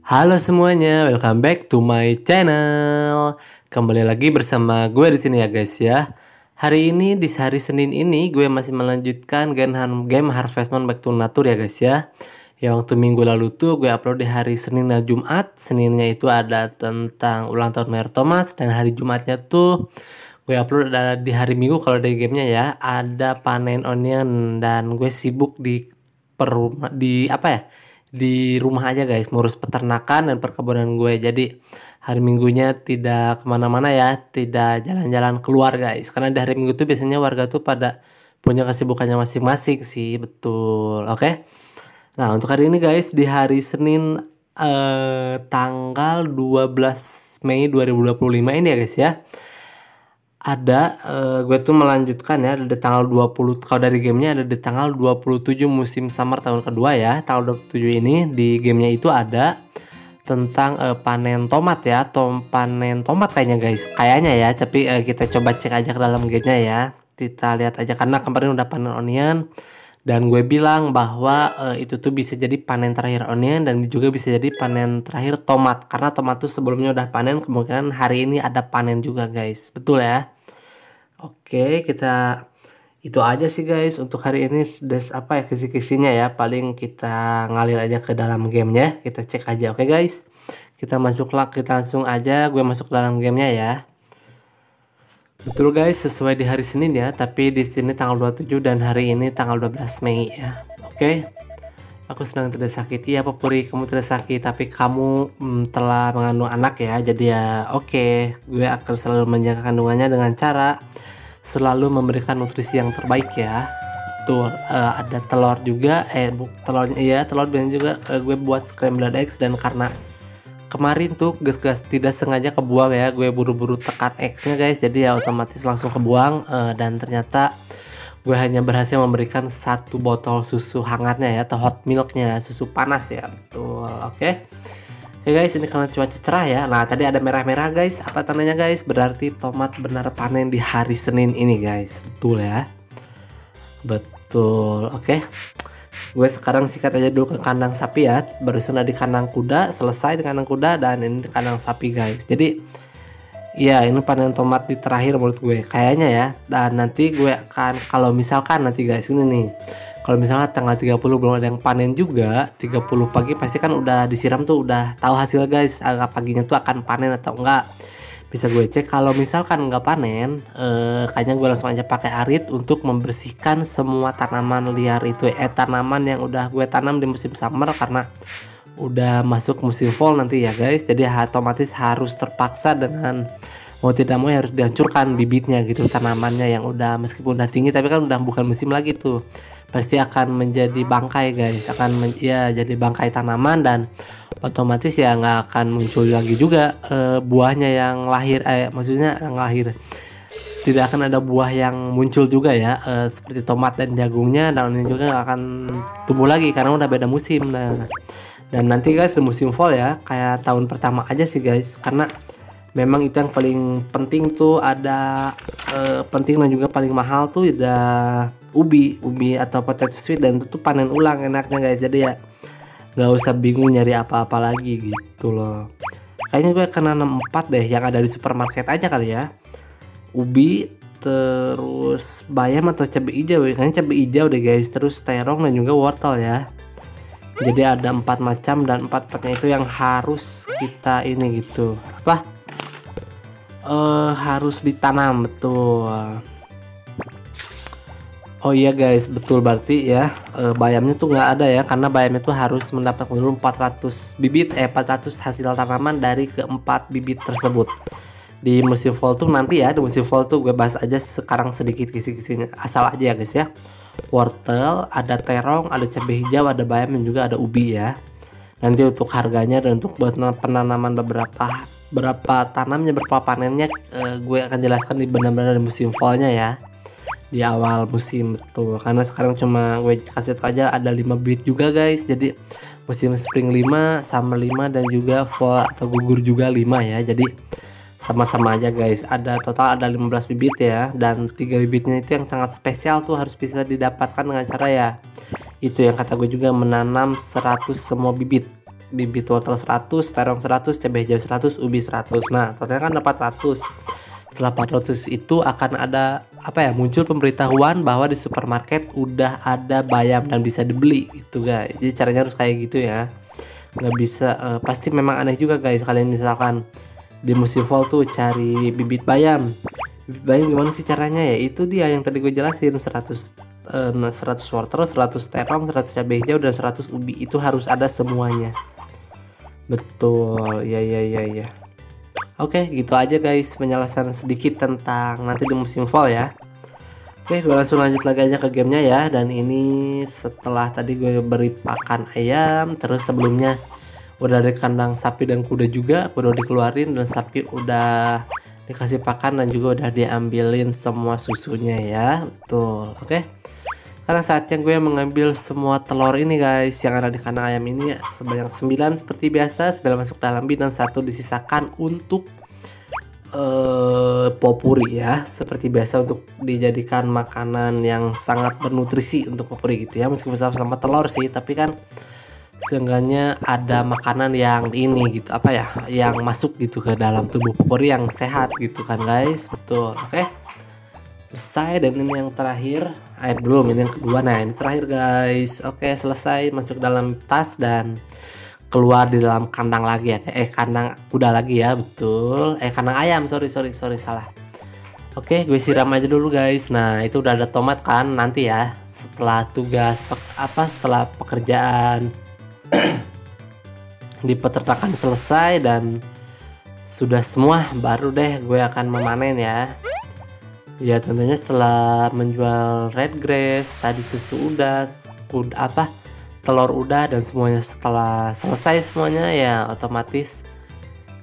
Halo semuanya, welcome back to my channel. Kembali lagi bersama gue di sini ya guys ya. Hari ini di hari Senin ini gue masih melanjutkan game Harvest Moon Back to Nature ya guys ya. Yang waktu minggu lalu tuh gue upload di hari Senin dan Jumat. Seninnya itu ada tentang ulang tahun Mayor Thomas, dan hari Jumatnya tuh gue upload ada di hari Minggu. Kalau dari gamenya ya ada panen onion, dan gue sibuk di rumah aja guys, ngurus peternakan dan perkebunan gue. Jadi hari Minggunya tidak kemana-mana ya, tidak jalan-jalan keluar guys, karena di hari Minggu tuh biasanya warga tuh pada punya kesibukannya masing-masing sih, betul. Oke, nah untuk hari ini guys, di hari Senin tanggal 12 Mei 2025 ini ya guys ya, ada gue tuh melanjutkan ya, ada di tanggal 20. Kalau dari gamenya ada di tanggal 27 musim summer tahun kedua ya. Tanggal 27 ini di gamenya itu ada tentang panen tomat ya, panen tomat kayaknya guys, kayaknya ya. Tapi kita coba cek aja ke dalam gamenya ya, kita lihat aja, karena kemarin udah panen onion dan gue bilang bahwa itu tuh bisa jadi panen terakhir onion dan juga bisa jadi panen terakhir tomat, karena tomat tuh sebelumnya udah panen, kemungkinan hari ini ada panen juga guys, betul ya. Oke, kita itu aja sih guys untuk hari ini. Apa ya kisi-kisinya ya, paling kita ngalir aja ke dalam gamenya, kita cek aja. Oke guys, kita langsung aja gue masuk ke dalam gamenya ya. Betul guys, sesuai di hari Senin ya, tapi di sini tanggal 27 dan hari ini tanggal 12 Mei ya. Oke. Aku sedang tidak sakit. Iya Popuri, kamu tidak sakit, tapi kamu telah mengandung anak ya. Jadi ya oke, gue akan selalu menjaga kandungannya dengan cara selalu memberikan nutrisi yang terbaik ya. Tuh ada telur juga, telurnya iya, telur dan juga gue buat scrambled eggs, dan karena kemarin tuh gas tidak sengaja kebuang ya, gue buru-buru tekan X-nya guys, jadi ya otomatis langsung kebuang, dan ternyata gue hanya berhasil memberikan satu botol susu hangatnya ya, atau hot milknya, susu panas ya, betul. Oke guys, ini karena cuaca cerah ya. Nah tadi ada merah-merah guys, apa tandanya guys? Berarti tomat benar panen di hari Senin ini guys, betul ya, betul. Oke, gue sekarang sikat aja dulu ke kandang sapi ya. Barusan di kandang kuda, selesai di kandang kuda, dan ini di kandang sapi guys. Jadi ya ini panen tomat di terakhir menurut gue kayaknya ya. Dan nanti gue akan, kalau misalkan nanti guys ini nih, kalau misalnya tanggal 30 belum ada yang panen juga, 30 pagi pasti kan udah disiram tuh, udah tahu hasil guys, agak paginya tuh akan panen atau enggak. Bisa gue cek. Kalau misalkan nggak panen, kayaknya gue langsung aja pakai arit untuk membersihkan semua tanaman liar itu, tanaman yang udah gue tanam di musim summer, karena udah masuk musim fall nanti ya guys. Jadi otomatis harus terpaksa dengan mau tidak mau harus dihancurkan bibitnya gitu, tanamannya yang udah meskipun udah tinggi tapi kan udah bukan musim lagi tuh, pasti akan menjadi bangkai guys, ya jadi bangkai tanaman, dan otomatis ya nggak akan muncul lagi juga buahnya yang lahir, maksudnya yang lahir, tidak akan ada buah yang muncul juga ya, seperti tomat dan jagungnya, daunnya juga nggak akan tumbuh lagi karena udah beda musim. Nah, dan nanti guys di musim fall ya, kayak tahun pertama aja sih guys, karena memang itu yang paling penting tuh, ada penting dan juga paling mahal tuh ada ubi atau potato sweet, dan itu tuh panen ulang enaknya guys. Jadi ya nggak usah bingung nyari apa-apa lagi gitu loh. Kayaknya gue akan nanam 4 deh yang ada di supermarket aja kali ya. Ubi, terus bayam atau cabai hijau, kayaknya cabai hijau deh guys, terus terong dan juga wortel ya. Jadi ada 4 macam, dan 4-4-nya itu yang harus kita ini gitu, apa harus ditanam, betul. Oh iya guys, betul, berarti ya bayamnya tuh nggak ada ya, karena bayamnya tuh harus mendapatkan dulu 400 bibit 400 hasil tanaman dari keempat bibit tersebut. Di musim fall tuh nanti ya, di musim fall tuh gue bahas aja sekarang sedikit kisi-kisinya, asal aja ya guys ya. Wortel, ada terong, ada cabai hijau, ada bayam, dan juga ada ubi ya. Nanti untuk harganya dan untuk buat penanaman berapa tanamnya, berapa panennya, gue akan jelaskan di benar-benar di musim fallnya ya, di awal musim, betul. Karena sekarang cuma gue kasih tau aja ada 5 bibit juga guys. Jadi musim spring 5, summer 5, dan juga fall atau gugur juga 5 ya. Jadi sama-sama aja guys, ada total ada 15 bibit ya, dan 3 bibitnya itu yang sangat spesial tuh harus bisa didapatkan dengan cara ya itu yang kata gue juga, menanam 100 semua bibit. bibit wortel 100, terong 100, cabai hijau 100, ubi 100. Nah, totalnya kan 400. Setelah 400 itu akan ada apa ya, muncul pemberitahuan bahwa di supermarket udah ada bayam dan bisa dibeli gitu guys. Jadi caranya harus kayak gitu ya. Nggak bisa pasti memang aneh juga guys kalian misalkan di musim fall tuh cari bibit bayam. Bibit bayam gimana sih caranya ya? Itu dia yang tadi gue jelasin, 100 wortel, 100 terong, 100 cabai hijau dan 100 ubi itu harus ada semuanya. Betul. Ya. Oke, gitu aja guys penjelasan sedikit tentang nanti di musim fall ya. Oke, gue langsung lanjut lagi aja ke gamenya ya. Dan ini setelah tadi gue beri pakan ayam, terus sebelumnya udah ada kandang sapi dan kuda juga, udah dikeluarin dan sapi udah dikasih pakan dan juga udah diambilin semua susunya ya. Betul. Oke. Sekarang saatnya gue mengambil semua telur ini guys yang ada di kandang ayam ini sebanyak 9 seperti biasa, 9 masuk dalam bin dan 1 disisakan untuk popuri ya, seperti biasa untuk dijadikan makanan yang sangat bernutrisi untuk popuri gitu ya, meskipun sama-sama telur sih, tapi kan seenggaknya ada makanan yang ini gitu apa ya, yang masuk gitu ke dalam tubuh popuri yang sehat gitu kan guys. Betul. Oke. Selesai. Dan ini yang terakhir, belum, ini yang kedua. Nah ini terakhir guys. Oke, selesai, masuk dalam tas dan keluar di dalam kandang lagi ya, kandang kuda lagi ya. Betul, kandang ayam, sorry salah. Oke, gue siram aja dulu guys. Nah itu udah ada tomat kan, nanti ya setelah tugas setelah pekerjaan di peternakan selesai dan sudah semua, baru deh gue akan memanen ya. Ya tentunya setelah menjual red grass, tadi susu udah, telur udah, dan semuanya setelah selesai semuanya ya otomatis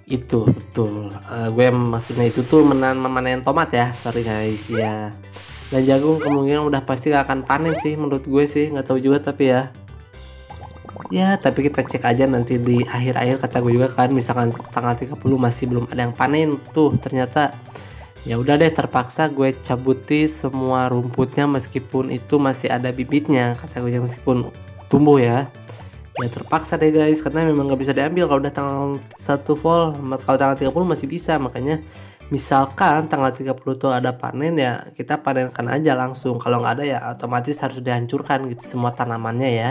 itu betul. Gue maksudnya itu tuh memanen tomat ya, sorry guys ya. Dan jagung kemungkinan udah pasti gak akan panen sih menurut gue sih, nggak tahu juga tapi ya. Ya tapi kita cek aja nanti di akhir-akhir, kata gue juga kan misalkan tanggal 30 masih belum ada yang panen tuh ternyata. Ya udah deh, terpaksa gue cabuti semua rumputnya meskipun itu masih ada bibitnya, kata gue, meskipun tumbuh ya. Ya terpaksa deh guys, karena memang nggak bisa diambil kalau udah tanggal 1 fall. Kalau tanggal 30 masih bisa, makanya misalkan tanggal 30 tuh ada panen ya kita panenkan aja langsung. Kalau nggak ada ya otomatis harus dihancurkan gitu semua tanamannya ya.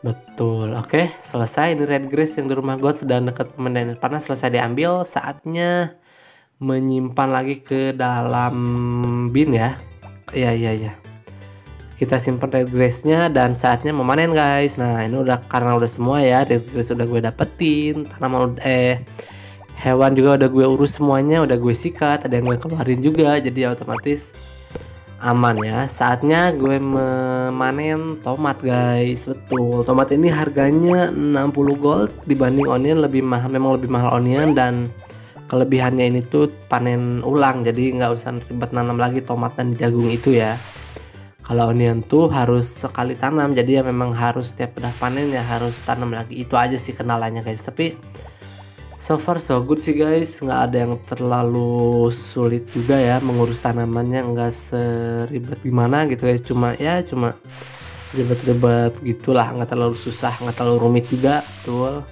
Betul. Oke, selesai. Ini red grass yang di rumah gue sedang dekat memanen panas, selesai diambil. Saatnya menyimpan lagi ke dalam bin ya. Iya. Kita simpan red grass-nya dan saatnya memanen guys. Nah ini udah, karena udah semua ya, red grass udah gue dapetin, tanaman hewan juga udah gue urus semuanya, udah gue sikat, ada yang gue keluarin juga, jadi otomatis aman ya. Saatnya gue memanen tomat guys. Betul, tomat ini harganya 60 gold dibanding onion, lebih mahal, memang lebih mahal onion. Dan kelebihannya ini tuh panen ulang, jadi nggak usah ribet nanam lagi tomat dan jagung itu ya. Kalau onion tuh harus sekali tanam, jadi ya memang harus setiap udah panen ya harus tanam lagi. Itu aja sih kendalanya guys, tapi so far so good sih guys, nggak ada yang terlalu sulit juga ya mengurus tanamannya, nggak seribet gimana gitu guys, cuma ribet-ribet gitulah, nggak terlalu susah, nggak terlalu rumit juga. Betul.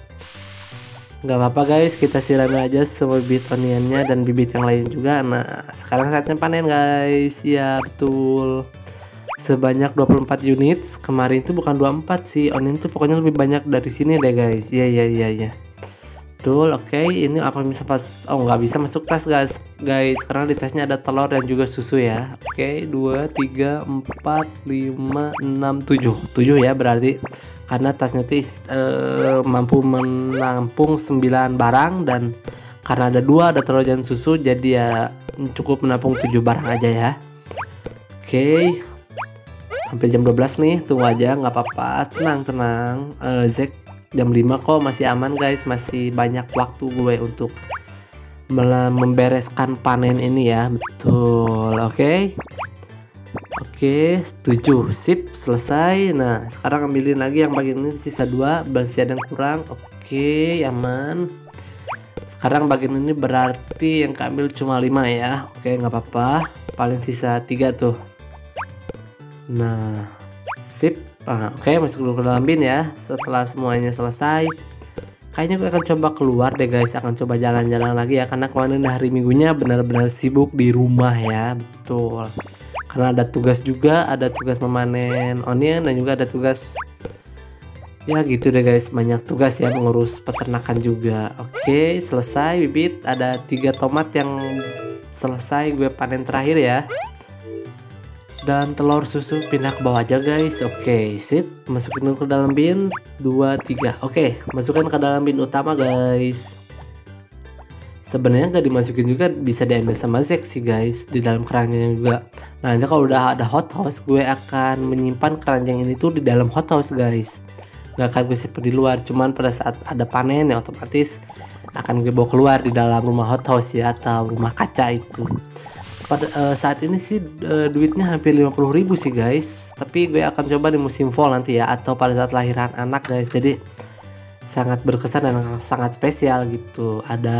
Nggak apa-apa guys, kita siram aja semua bibit onionnya dan bibit yang lain juga. Nah sekarang saatnya panen guys. Ya betul, sebanyak 24 unit. Kemarin itu bukan 24 sih, onion tuh pokoknya lebih banyak dari sini deh guys. Iya. Betul. Oke, ini apa bisa nggak bisa masuk tas guys karena di tasnya ada telur dan juga susu ya. Oke, 2, 3, 4, 5, 6, 7 ya berarti, karena tasnya tuh mampu menampung 9 barang, dan karena ada 2, ada telur dan susu, jadi ya cukup menampung 7 barang aja ya. Oke, hampir jam 12 nih, tunggu aja nggak apa-apa, tenang. Zack jam 5 kok, masih aman guys, masih banyak waktu gue untuk membereskan panen ini ya. Betul. Oke, 7, sip, selesai. Nah sekarang ambilin lagi yang bagian ini, sisa 2, masih ada yang kurang. Oke, aman. Sekarang bagian ini berarti yang keambil cuma 5 ya. Oke, nggak apa-apa, paling sisa 3 tuh. Nah sip. Oke, masuk dulu ke dalam bin ya. Setelah semuanya selesai, kayaknya gue akan coba keluar deh guys, akan coba jalan-jalan lagi ya, karena kemarin hari Minggunya benar-benar sibuk di rumah ya. Betul, karena ada tugas juga, ada tugas memanen onion dan juga ada tugas ya gitu deh guys, banyak tugas ya, mengurus peternakan juga. Oke, selesai bibit, ada 3 tomat yang selesai gue panen terakhir ya. Dan telur susu pindah ke bawah aja guys. Oke, sip, masukin dulu ke dalam bin 2 3. Oke, masukkan ke dalam bin utama guys. Sebenarnya nggak dimasukin juga, bisa diambil sama Zack sih guys, di dalam keranjang juga. Nah, nanti kalau udah ada hothouse, gue akan menyimpan keranjang ini tuh di dalam hothouse guys. Nggak akan gue simpan di luar, cuman pada saat ada panen ya otomatis akan gue bawa keluar di dalam rumah hothouse ya, atau rumah kaca itu. Pada saat ini sih duitnya hampir 50.000 sih guys, tapi gue akan coba di musim fall nanti ya, atau pada saat lahiran anak guys. Jadi sangat berkesan dan sangat spesial gitu. Ada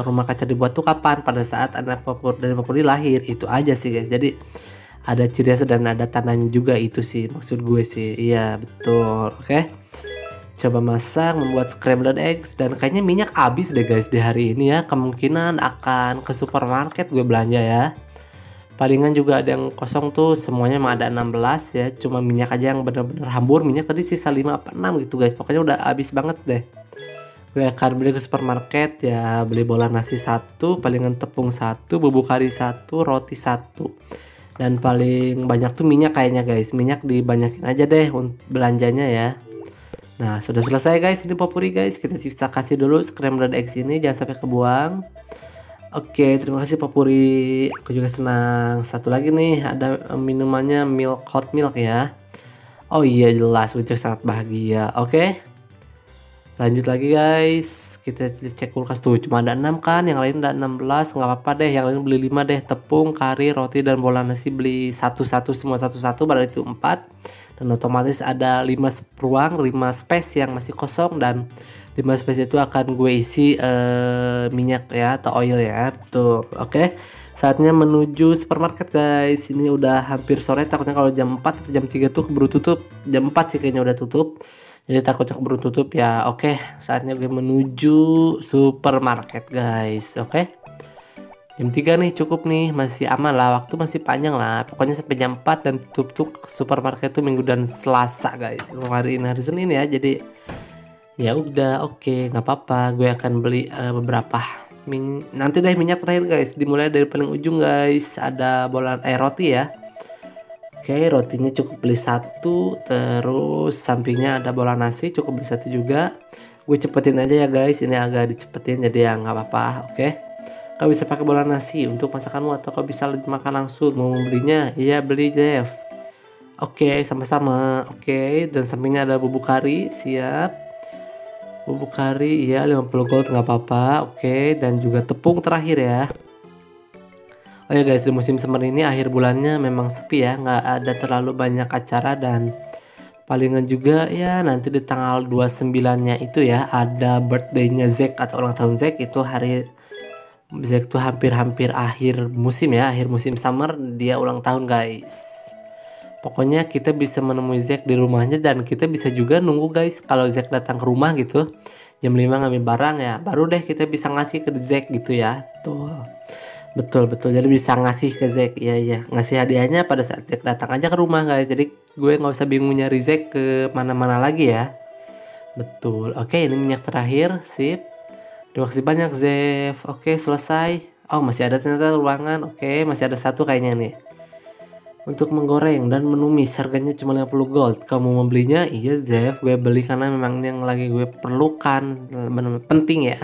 rumah kaca dibuat tuh kapan? Pada saat anak dari Papuri lahir, itu aja sih guys. Jadi ada ciri khas dan ada tandanya juga, itu sih maksud gue sih. Iya betul. Oke, coba masak, membuat scrambled eggs, dan kayaknya minyak habis deh guys di hari ini ya. Kemungkinan akan ke supermarket gue belanja ya. Palingan juga ada yang kosong tuh, semuanya emang ada 16 ya, cuma minyak aja yang bener-bener hambur. Minyak tadi sisa 5 apa 6 gitu guys, pokoknya udah habis banget deh. Gue akan beli ke supermarket ya, beli bola nasi 1, palingan tepung 1, bubuk kari 1, roti 1, dan paling banyak tuh minyak kayaknya guys. Minyak dibanyakin aja deh untuk belanjanya ya. Nah, sudah selesai guys, ini popuri guys. Kita bisa kasih dulu scrambled eggs ini, jangan sampai kebuang. Oke, terima kasih Popuri. Aku juga senang. Satu lagi nih, ada minumannya hot milk ya. Oh iya, jelas, Witcher sangat bahagia. Oke, lanjut lagi guys. Kita cek kulkas tuh, cuma ada 6 kan, yang lain ada 16. Nggak apa-apa deh, yang lain beli 5 deh. Tepung, kari, roti, dan bola nasi beli satu-satu, semua satu-satu, berarti itu 4. Dan otomatis ada 5 ruang, 5 space yang masih kosong, dan 5 space itu akan gue isi minyak ya, atau oil ya. Betul. Oke, saatnya menuju supermarket guys. Ini udah hampir sore, takutnya kalau jam 4 atau jam 3 tuh keburu tutup. Jam 4 sih kayaknya udah tutup, jadi takutnya keburu tutup ya. Oke, saatnya gue menuju supermarket guys. Oke, jam 3 nih cukup nih, masih aman lah, waktu masih panjang lah. Pokoknya sampai jam 4 dan tutup supermarket tuh Minggu dan Selasa guys. Hari ini hari Senin ya, jadi ya udah. Oke, nggak apa-apa, gue akan beli beberapa nanti deh minyak terakhir guys. Dimulai dari paling ujung guys, ada bola roti ya. Oke, rotinya cukup beli 1, terus sampingnya ada bola nasi cukup beli 1 juga. Gue cepetin aja ya guys, ini agak dicepetin jadi ya nggak apa-apa. Oke, kau bisa pakai bola nasi untuk masakanmu, atau kau bisa makan langsung. Mau membelinya? Iya, beli Jeff. Oke, sama-sama. Oke, dan sampingnya ada bubuk kari, siap. Bubuk kari ya 50 gold, nggak apa-apa. Oke, dan juga tepung terakhir ya. Oh ya guys, di musim summer ini akhir bulannya memang sepi ya, nggak ada terlalu banyak acara, dan palingan juga ya nanti di tanggal 29-nya itu ya ada birthday-nya Zack atau ulang tahun Zack. Itu hari Zack tuh hampir-hampir akhir musim ya, akhir musim summer dia ulang tahun guys. Pokoknya kita bisa menemui Zack di rumahnya, dan kita bisa juga nunggu guys kalau Zack datang ke rumah gitu jam 5 ngambil barang ya, baru deh kita bisa ngasih ke Zack gitu ya. Betul, jadi bisa ngasih ke Zack. Iya, ngasih hadiahnya pada saat Zack datang aja ke rumah guys, jadi gue nggak usah bingung nyari Zack ke mana-mana lagi ya. Betul. Oke, ini minyak terakhir, sip. Terima kasih banyak Zev. Oke, selesai. Oh, masih ada ternyata ruangan. Oke, masih ada 1 kayaknya nih. Untuk menggoreng dan menumis, harganya cuma 50 gold. Kamu membelinya? Iya Zev, gue beli karena memang yang lagi gue perlukan, benar-benar penting ya.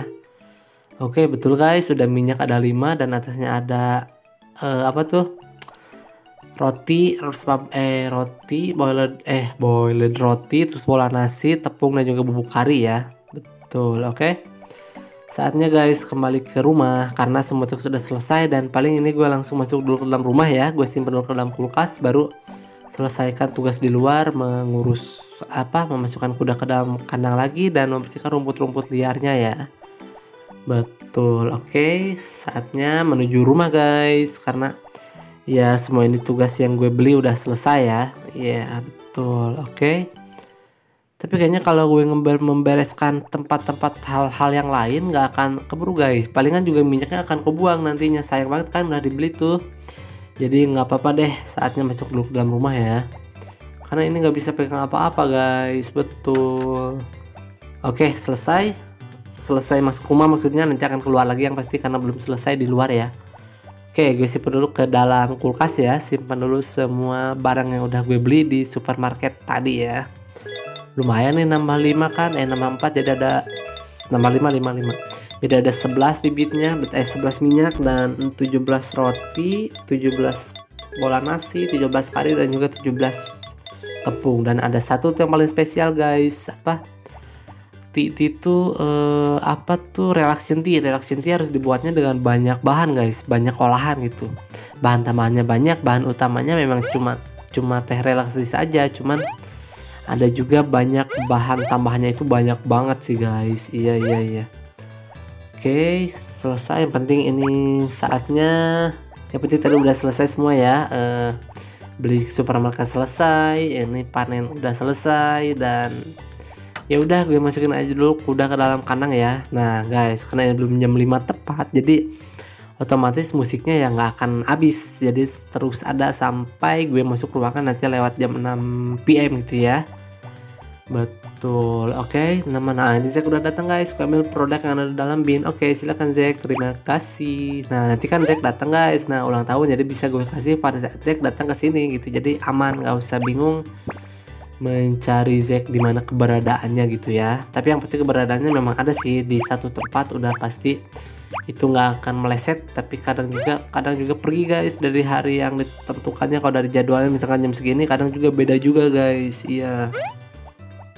Oke, betul guys, sudah minyak ada 5, dan atasnya ada apa tuh? Roti, boiled roti, terus bola nasi, tepung, dan juga bubuk kari ya. Betul. Oke, saatnya guys kembali ke rumah karena semua itu sudah selesai, dan paling ini gue langsung masuk dulu ke dalam rumah ya. Gue simpan dulu ke dalam kulkas, baru selesaikan tugas di luar, mengurus memasukkan kuda ke dalam kandang lagi, dan membersihkan rumput-rumput liarnya ya. Betul. Oke, saatnya menuju rumah guys, karena ya semua ini tugas yang gue beli udah selesai ya. Iya betul. Oke, Tapi kayaknya kalau gue membereskan tempat-tempat hal-hal yang lain nggak akan keburu guys. Palingan juga minyaknya akan kebuang nantinya. Sayang banget kan udah dibeli tuh. Jadi nggak apa-apa deh, saatnya masuk dulu ke dalam rumah ya. Karena ini nggak bisa pegang apa-apa guys, betul. Oke, selesai masuk rumah, maksudnya nanti akan keluar lagi yang pasti karena belum selesai di luar ya. Oke, gue simpan dulu ke dalam kulkas ya. Simpan dulu semua barang yang udah gue beli di supermarket tadi ya. Lumayan nih nambah 5 kan, nambah 4 jadi ada nambah 5. Jadi ada 11 bibitnya, 11 minyak dan 17 roti, 17 bola nasi, 17 kari dan juga 17 tepung. Dan ada satu yang paling spesial guys, apa? Itu apa tuh, relaxation tea. Relaxation tea harus dibuatnya dengan banyak bahan guys, banyak olahan gitu. Bahan tambahannya banyak, bahan utamanya memang cuma teh relaksasi saja, cuman ada juga banyak bahan tambahannya, itu banyak banget sih guys. Iya. Oke, selesai. Yang penting ini saatnya, yang penting tadi udah selesai semua ya. Beli supermarket selesai, ini panen udah selesai, dan ya udah gue masukin aja dulu kuda ke dalam kandang ya. Nah guys, karena ini belum jam 5 tepat, jadi otomatis musiknya ya nggak akan habis, jadi terus ada sampai gue masuk ruangan nanti lewat jam 6 PM gitu ya. Betul. Oke, nah ini Zack udah datang guys. Gue ambil produk yang ada di dalam bin. Oke, silakan Zack, terima kasih. Nah nanti kan Zack datang guys, nah ulang tahun, jadi bisa gue kasih pada saat Zack datang ke sini gitu, jadi aman, nggak usah bingung mencari Zack di mana keberadaannya gitu ya. Tapi yang pasti keberadaannya memang ada sih di satu tempat, udah pasti itu nggak akan meleset. Tapi kadang juga pergi guys dari hari yang ditentukannya. Kalau dari jadwalnya misalkan jam segini, kadang juga beda juga guys. Iya.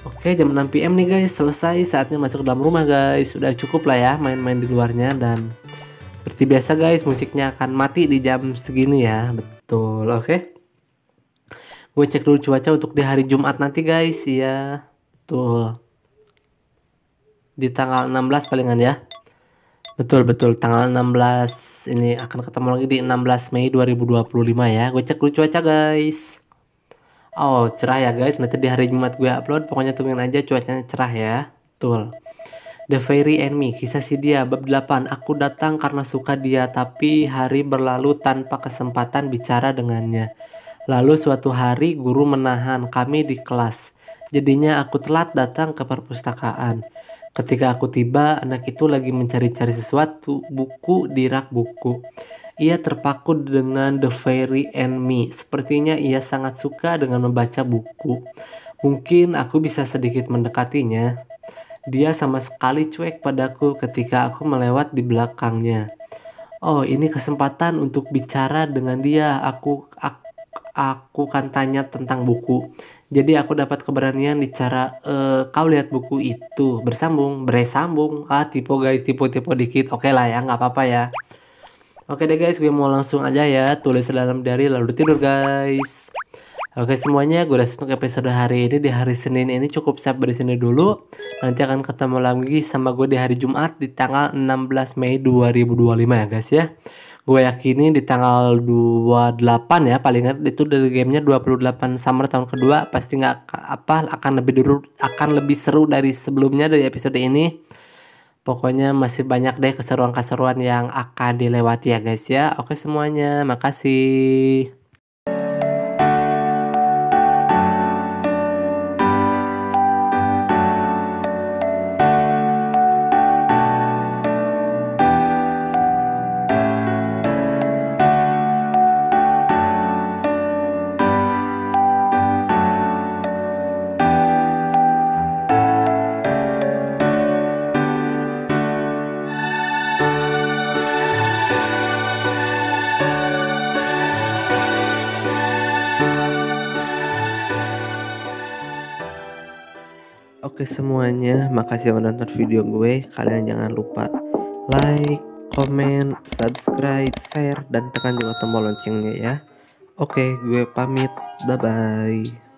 Oke, jam 6 PM nih guys, selesai, saatnya masuk ke dalam rumah guys. Sudah cukup lah ya main-main di luarnya, dan seperti biasa guys, musiknya akan mati di jam segini ya. Betul. Oke, gue cek dulu cuaca untuk di hari Jumat nanti guys. Iya, betul, di tanggal 16 palingan ya. Betul, tanggal 16 ini akan ketemu lagi di 16 Mei 2025 ya. Gue cek dulu cuaca guys. Oh, cerah ya guys, nanti di hari Jumat gue upload. Pokoknya tungguin aja, cuacanya cerah ya. Betul. The Fairy and Me, kisah si dia, bab 8. Aku datang karena suka dia, tapi hari berlalu tanpa kesempatan bicara dengannya. Lalu suatu hari guru menahan kami di kelas. Jadinya aku telat datang ke perpustakaan. Ketika aku tiba, anak itu lagi mencari-cari sesuatu, buku di rak buku. Ia terpaku dengan The Fairy and Me. Sepertinya ia sangat suka dengan membaca buku. Mungkin aku bisa sedikit mendekatinya. Dia sama sekali cuek padaku ketika aku melewat di belakangnya. Oh, ini kesempatan untuk bicara dengan dia. Aku kan tanya tentang buku. Jadi aku dapat keberanian bicara, kau lihat buku itu? Bersambung. Tipe guys, tipe dikit. Oke lah ya, nggak apa-apa ya. Oke deh guys, gue mau langsung aja ya tulis dalam diary lalu tidur guys. Oke semuanya, gue udah untuk episode hari ini di hari Senin ini cukup sampai di sini dulu. Nanti akan ketemu lagi sama gue di hari Jumat di tanggal 16 Mei 2025 ya guys ya. Gue yakini di tanggal 28 ya, paling itu dari gamenya 28 Summer tahun kedua, pasti akan lebih seru dari sebelumnya dari episode ini. Pokoknya masih banyak deh keseruan-keseruan yang akan dilewati ya guys ya. Oke semuanya, makasih. Oke semuanya, makasih udah nonton video gue. Kalian jangan lupa like, comment, subscribe, share, dan tekan juga tombol loncengnya ya. Oke, gue pamit. Bye-bye.